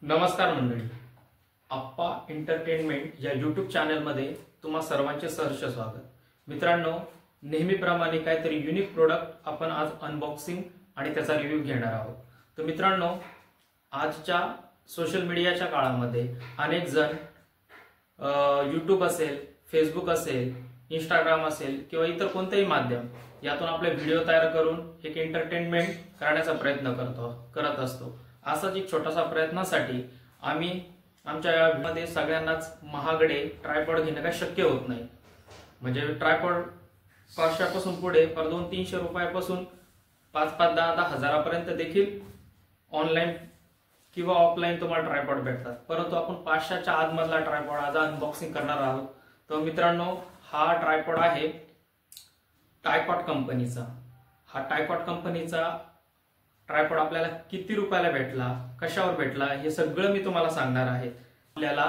नमस्कार मंडळी, आप्पा एंटरटेनमेंट या यूट्यूब चॅनलमध्ये तुम्हा सर्वांचे सहर्ष स्वागत। मित्रांनो, नेहमीप्रमाणे काहीतरी युनिक प्रोडक्ट आपण आज अनबॉक्सिंग आणि त्याचा रिव्ह्यू घेणार आहोत। तर मित्रांनो, आजच्या सोशल मीडियाच्या काळामध्ये अनेक जण यूट्यूब असेल, फेसबुक असेल, इंस्टाग्राम असेल किंवा इतर कोणतेही माध्यम यातून आपले व्हिडिओ तयार करून एक एंटरटेनमेंट करण्याचा प्रयत्न करत असतो। असाच एक छोटासा प्रयत्नासाठी आम्ही आमच्या मध्ये सगळ्यांनाच महागडे ट्रायपॉड घेणं काही शक्य होत नाही। म्हणजे ट्रायपॉड 500पासून पुढे पर 200-300 रुपयापासून 5-5, 10-10 हजारापर्यंत देखील ऑनलाईन किंवा ऑफलाईन तुम्हाला ट्रायपॉड भेटतात। परंतु आपण 500च्या आतमधला ट्रायपॉड आज अनबॉक्सिंग करणार आहोत। तर मित्रांनो, हा ट्रायपॉड आहे टायपॉड कंपनीचा। हा टायपॉड कंपनीचा ट्रायपॉड आपल्याला किती रुपयाला भेटला, कशावर भेटला, हे सगळं मी तुम्हाला सांगणार आहे। आपल्याला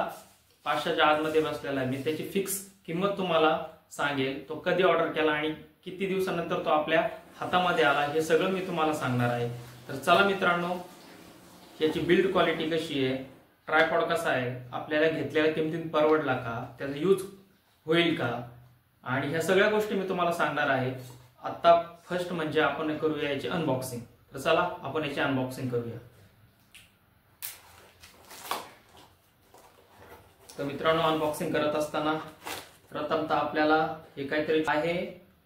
500च्या आतमध्ये बसलेला आहे। मी त्याची फिक्स किंमत तुम्हाला सांगेल, तो कधी ऑर्डर केला आणि किती दिवसानंतर तो आपल्या हातामध्ये आला, हे सगळं मी तुम्हाला सांगणार आहे। तर चला मित्रांनो, याची बिल्ड क्वालिटी कशी आहे, ट्रायपॉड कसा आहे, आपल्याला घेतलेल्या किमतीत परवडला का, त्याचा यूज होईल का, आणि ह्या सगळ्या गोष्टी मी तुम्हाला सांगणार आहे। आता फर्स्ट म्हणजे आपण करूया याची अनबॉक्सिंग। तर चला आपण याची अनबॉक्सिंग करूया। तर मित्रांनो, अनबॉक्सिंग करत असताना प्रथमतः आपल्याला हे काहीतरी आहे,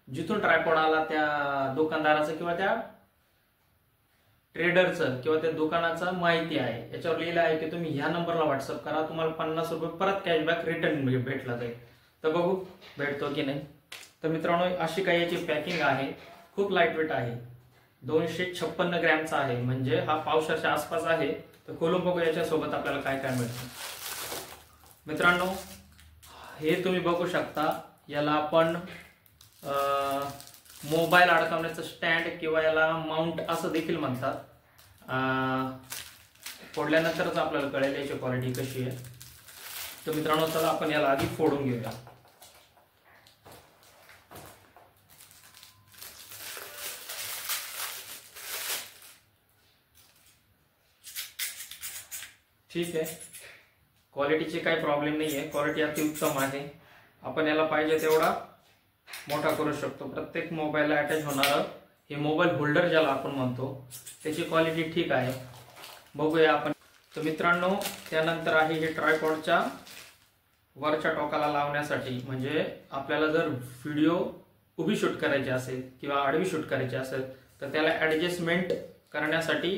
जिथून ट्रायपॉड आला त्या दुकानदाराचं किंवा त्या ट्रेडरचं किंवा त्या दुकानाचं माहिती आहे। याच्यावर लिहिलं आहे की तुम्ही ह्या नंबरला व्हॉट्सअप करा, तुम्हाला 50 रुपये परत कॅशबॅक रिटर्न भेटला जाईल। तर बघू भेटतो की नाही। तर मित्रांनो, अशी काही याची पॅकिंग आहे, खूप लाईटवेट आहे, 256 ग्रॅमचा आहे, म्हणजे हा पावशेरच्या आसपास आहे। तर खोलून बघू याच्यासोबत आपल्याला काय काय मिळतं। मित्रांनो, हे तुम्ही बघू शकता, याला आपण मोबाईल अडकवण्याचं स्टँड किंवा याला माउंट असं देखील म्हणतात। फोडल्यानंतरच आपल्याला कळेल याची क्वालिटी कशी आहे। तर मित्रांनो, चला आपण याला आधी फोडून घेऊया। ठीक आहे, क्वालिटीचे काही प्रॉब्लेम नाही आहे, क्वालिटी अतिउत्तम आहे। आपण याला पाहिजे तेवढा मोठा करू शकतो। प्रत्येक मोबाईलला अटॅच होणारं हे मोबाईल होल्डर ज्याला आपण म्हणतो, त्याची क्वालिटी ठीक आहे। बघूया आपण। तर मित्रांनो, त्यानंतर आहे हे ट्रायपॉडच्या वरच्या टोकाला लावण्यासाठी, म्हणजे आपल्याला जर व्हिडिओ उभी शूट करायची असेल किंवा आडवी शूट करायची असेल तर त्याला ऍडजस्टमेंट करण्यासाठी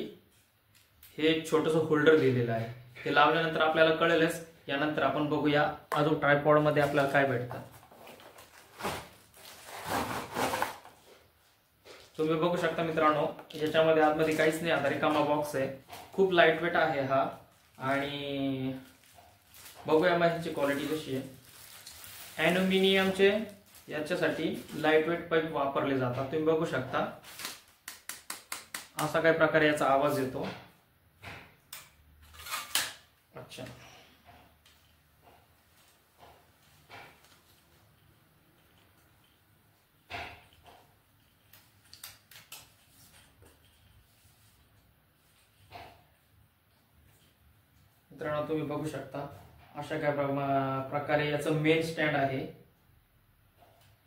हे एक छोटंसं होल्डर दिलेलं आहे। ते लावल्यानंतर आपल्याला कळेलच। यानंतर आपण बघूया अजून ट्रायपॉड मध्ये आपल्याला काय भेटतं। तुम्ही बघू शकता मित्रांनो, याच्यामध्ये आतमध्ये काहीच नाही, आता रिकामा बॉक्स आहे। खूप लाईटवेट आहे हा। आणि बघूया मग ह्याची क्वालिटी कशी आहे। ॲल्युमिनियमचे याच्यासाठी लाईटवेट पाईप वापरले जातात। तुम्ही बघू शकता, असा काही प्रकारे याचा आवाज येतो। अच्छा, मित्रांनो, तुम्ही बघू शकता अशा काय प्रकारे याचं मेन स्टँड आहे।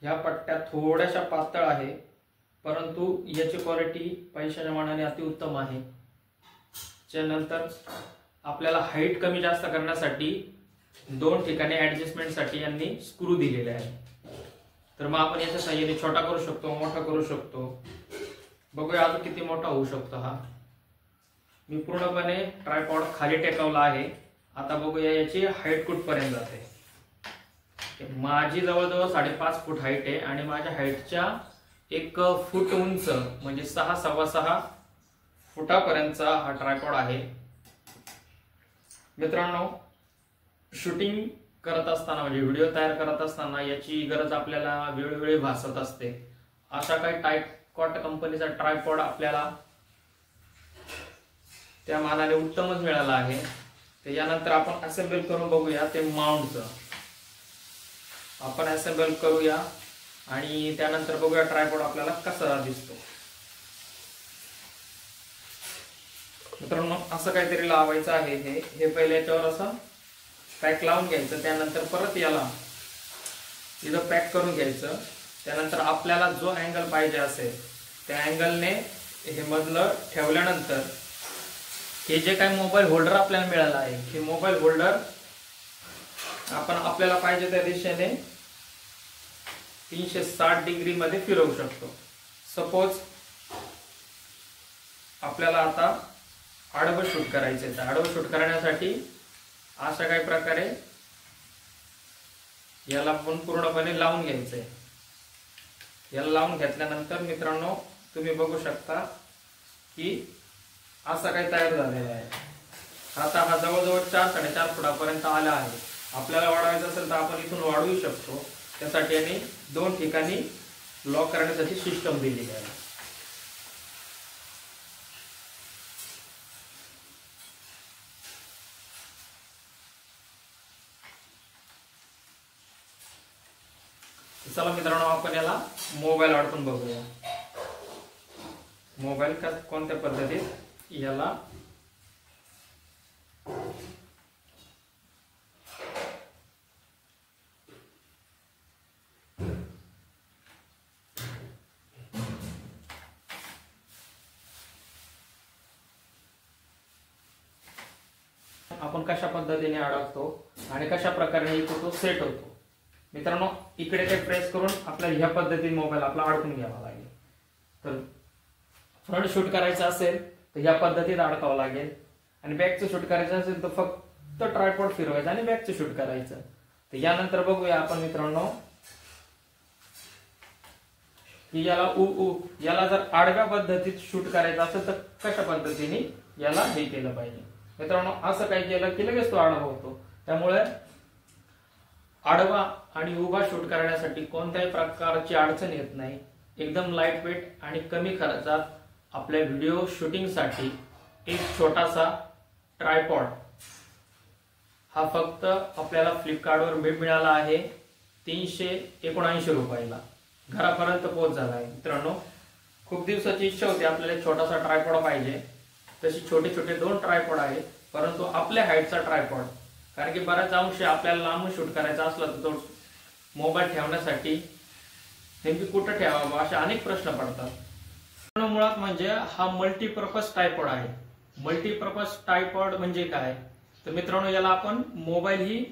ह्या पट्ट्या थोड्याशा पातळ आहे, परंतु याची क्वालिटी पैशाच्या मानाने अतिउत्तम आहे। त्यानंतर आपल्याला हाईट कमी जास्त करण्यासाठी 2 ठिकाणी ऍडजस्टमेंटसाठी यांनी स्क्रू दिलेले आहे। तर मग आपण याच्या साहाय्याने छोटा करू शकतो, मोठा करू शकतो। बघूया अजून किती मोठा होऊ शकतो हा। मी पूर्णपणे ट्रायपॉड खाली टेकवला आहे। आता बघूया याची हाईट कुठपर्यंत जाते। माझी जवळजवळ 5.5 फूट हाईट आहे आणि माझ्या हाईटच्या 1 फूट उंच म्हणजे 6-6.25 फुटापर्यंतचा हा ट्रायपॉड आहे। मित्रांनो, शूटिंग करत असताना म्हणजे व्हिडिओ तयार करत असताना याची गरज आपल्याला वेळोवेळी भासत असते। अशा काही टायपॉड कंपनीचा ट्रायपॉड आपल्याला त्या मानाने उत्तमच मिळाला आहे। तर यानंतर आपण असेंबल करून बघूया ते माउंटचं। आपण असेंबल करूया आणि त्यानंतर बघूया ट्रायपॉड आपल्याला कसा दिसतो। मित्रांनो असं काहीतरी लावायचं आहे. हे पहिले याच्यावर असं पॅक लावून घ्यायचं, त्यानंतर परत याला इथं पॅक करून घ्यायचं. त्यानंतर आपल्याला जो अँगल पाहिजे असेल त्या अँगलने हे मधलं ठेवल्यानंतर हे जे काही मोबाईल होल्डर आपल्याला मिळालं आहे हे मोबाईल होल्डर आपण आपल्याला पाहिजे त्या दिशेने 360 डिग्री मध्ये फिरवू शकतो. सपोज आपल्याला आता आडवं शूट करायचं आहे, तर आडवं शूट करण्यासाठी अशा काही प्रकारे याला पण पूर्णपणे लावून घ्यायचंय. याला लावून घेतल्यानंतर मित्रांनो तुम्ही बघू शकता की असा काही तयार झालेला आहे. आता हा जवळजवळ 4-4.5 फुटापर्यंत आला आहे. आपल्याला वाढवायचं असेल तर आपण इथून वाढवू शकतो. त्यासाठी यांनी 2 ठिकाणी लॉक करण्यासाठी सिस्टम दिलेली आहे. चला मित्रांनो आपण याला मोबाईल अडकून बघूया. मोबाईल कोणत्या पद्धतीत याला आपण कशा पद्धतीने अडकतो आणि कशा प्रकारे तो सेट होतो. मित्रांनो इकडे ते प्रेस करून आपल्याला ह्या पद्धतीने मोबाईल आपला अडकून घ्यावा लागेल. तर फ्रंट शूट करायचं असेल तर ह्या पद्धतीत अडकावं लागेल आणि बॅकचं शूट करायचं असेल तर फक्त ट्रायपॉड फिरवायचं आणि बॅकचं शूट करायचं. तर यानंतर बघूया आपण मित्रांनो की याला जर आडव्या पद्धतीत शूट करायचं असेल तर कशा पद्धतीने याला हे केलं पाहिजे. मित्रांनो असं काही केलं की लगेच तो आडवा होतो. त्यामुळे आडवा आणि उभा शूट करण्यासाठी कोणत्याही प्रकारची अडचण येत नाही. एकदम लाईट वेट आणि कमी खर्चात आपल्या व्हिडिओ शूटिंगसाठी एक छोटासा ट्रायपॉड हा फक्त आपल्याला फ्लिपकार्टवर मिळाला आहे 379 रुपयाला. घरापर्यंत पोहोच झाला आहे. मित्रांनो खूप दिवसाची इच्छा होती आपल्याला छोटासा ट्रायपॉड पाहिजे. तशी छोटे छोटे 2 ट्रायपॉड आहेत, परंतु आपल्या हाईटचा ट्रायपॉड, कारण की बऱ्याच अंशी आपल्याला लांबून शूट करायचा असला तर तो मोबाईल ठेवण्यासाठी नेमकी कुठं ठेवावा असे अनेक प्रश्न पडतात. मुळात म्हणजे हा मल्टीपर्पज ट्रायपॉड आहे. मल्टीपर्पज ट्रायपॉड म्हणजे काय तर मित्रांनो याला आपण मोबाईलही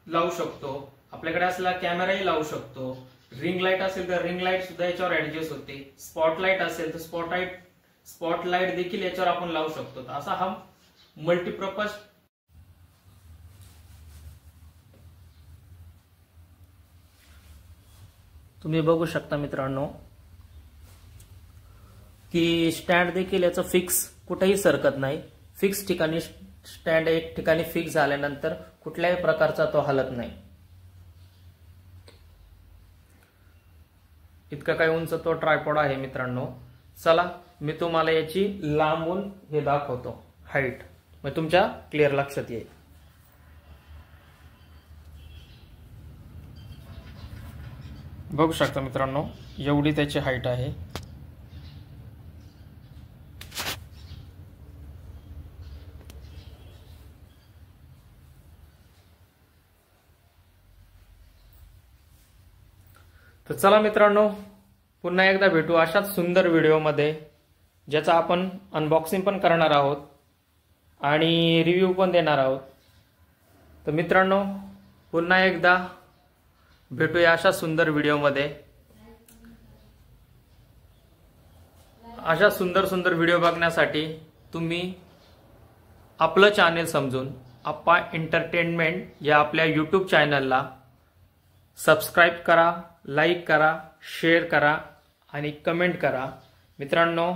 लावू शकतो, आपल्याकडे असलेला कॅमेराही लावू शकतो, रिंग लाईट असेल तर रिंग लाईट सुद्धा याच्यावर ऍडजस्ट होते, स्पॉटलाईट असेल तर स्पॉटलाईट देखील याच्यावर आपण लावू शकतो. असा हा मल्टीपर्पज तुम्ही बघू शकता मित्रांनो की स्टँड देखील याचं फिक्स कुठेही सरकत नाही. फिक्स ठिकाणी स्टँड एक ठिकाणी फिक्स झाल्यानंतर कुठल्याही प्रकारचा तो हलत नाही. इतका काही उंच तो ट्रायपॉड आहे मित्रांनो. चला मी तुम्हाला याची लांबून हे दाखवतो हाईट, मग तुमच्या क्लिअर लक्षात येईल. बघू शकता मित्रांनो एवढी त्याची हाईट आहे. तर चला मित्रांनो पुन्हा एकदा भेटू अशाच सुंदर व्हिडिओमध्ये, ज्याचा आपण अनबॉक्सिंग पण करणार आहोत आणि रिव्ह्यू पण देणार आहोत. तर मित्रांनो पुन्हा एकदा भेटूया अशा सुंदर व्हिडिओमध्ये. अशा सुंदर सुंदर व्हिडिओ बघण्यासाठी तुम्ही आपलं चॅनेल समजून आप्पा एंटरटेनमेंट या आपल्या यूट्यूब चॅनलला सबस्क्राईब करा, लाईक करा, शेअर करा आणि कमेंट करा. मित्रांनो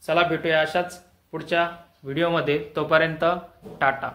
चला भेटूया अशाच पुढच्या व्हिडिओमध्ये. तोपर्यंत टाटा.